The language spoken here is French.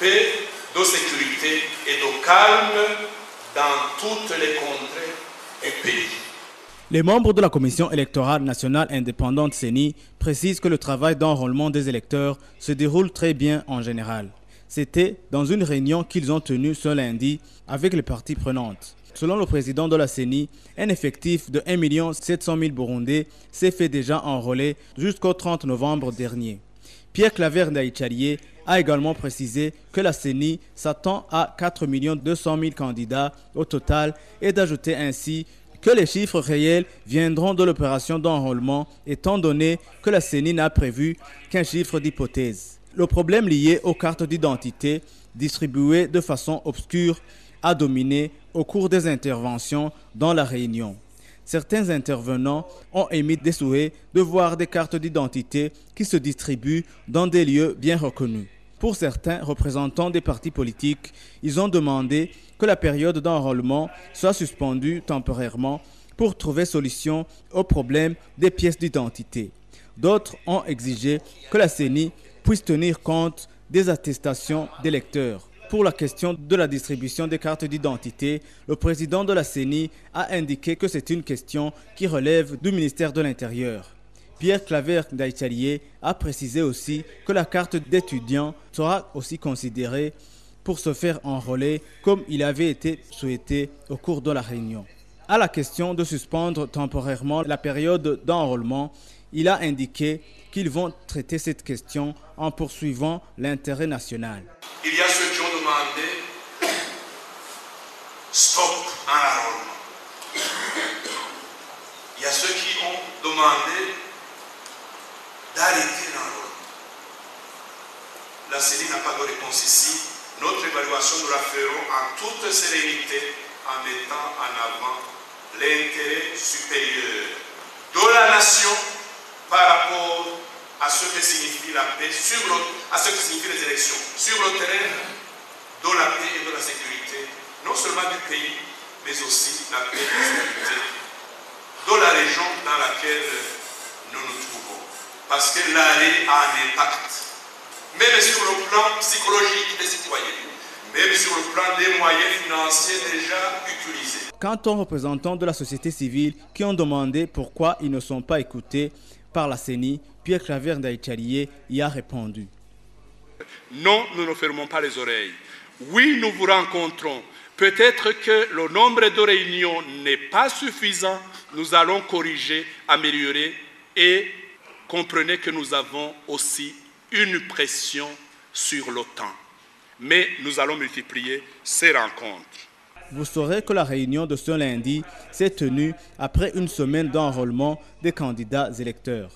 paix, de sécurité et de calme dans toutes les contrées du pays. Les membres de la Commission électorale nationale indépendante CENI précisent que le travail d'enrôlement des électeurs se déroule très bien en général. C'était dans une réunion qu'ils ont tenue ce lundi avec les parties prenantes. Selon le président de la CENI, un effectif de 1 700 000 Burundais s'est fait déjà enrôler jusqu'au 30 novembre dernier. Pierre Claver Ndayicariye a également précisé que la CENI s'attend à 4 200 000 candidats au total et d'ajouter ainsi que les chiffres réels viendront de l'opération d'enrôlement étant donné que la CENI n'a prévu qu'un chiffre d'hypothèse. Le problème lié aux cartes d'identité distribuées de façon obscure a dominé au cours des interventions dans la réunion. Certains intervenants ont émis des souhaits de voir des cartes d'identité qui se distribuent dans des lieux bien reconnus. Pour certains représentants des partis politiques, ils ont demandé que la période d'enrôlement soit suspendue temporairement pour trouver solution au problème des pièces d'identité. D'autres ont exigé que la CENI puisse tenir compte des attestations d'électeurs. Pour la question de la distribution des cartes d'identité, le président de la CENI a indiqué que c'est une question qui relève du ministère de l'Intérieur. Pierre Claver Ndayicariye a précisé aussi que la carte d'étudiant sera aussi considérée pour se faire enrôler comme il avait été souhaité au cours de la réunion. À la question de suspendre temporairement la période d'enrôlement, il a indiqué qu'ils vont traiter cette question en poursuivant l'intérêt national. Il y a ceux qui ont demandé stop à l'enrôlement. Il y a ceux qui ont demandé d'arrêter l'enrôlement. La CENI n'a pas de réponse ici. Notre évaluation, nous la ferons en toute sérénité en mettant en avant l'intérêt supérieur de la nation par rapport à ce que signifie la paix, à ce que signifient les élections sur le terrain de la paix et de la sécurité, non seulement du pays, mais aussi la paix et la sécurité de la région dans laquelle nous nous trouvons. Parce que l'arrêt a un impact, même sur le plan psychologique des citoyens, même sur le plan des moyens financiers déjà utilisés. Quant aux représentants de la société civile qui ont demandé pourquoi ils ne sont pas écoutés par la CENI, Pierre Claver Ndayicariye y a répondu. Non, nous ne fermons pas les oreilles. Oui, nous vous rencontrons. Peut-être que le nombre de réunions n'est pas suffisant. Nous allons corriger, améliorer et comprenez que nous avons aussi une pression sur le temps. Mais nous allons multiplier ces rencontres. Vous saurez que la réunion de ce lundi s'est tenue après une semaine d'enrôlement des candidats électeurs.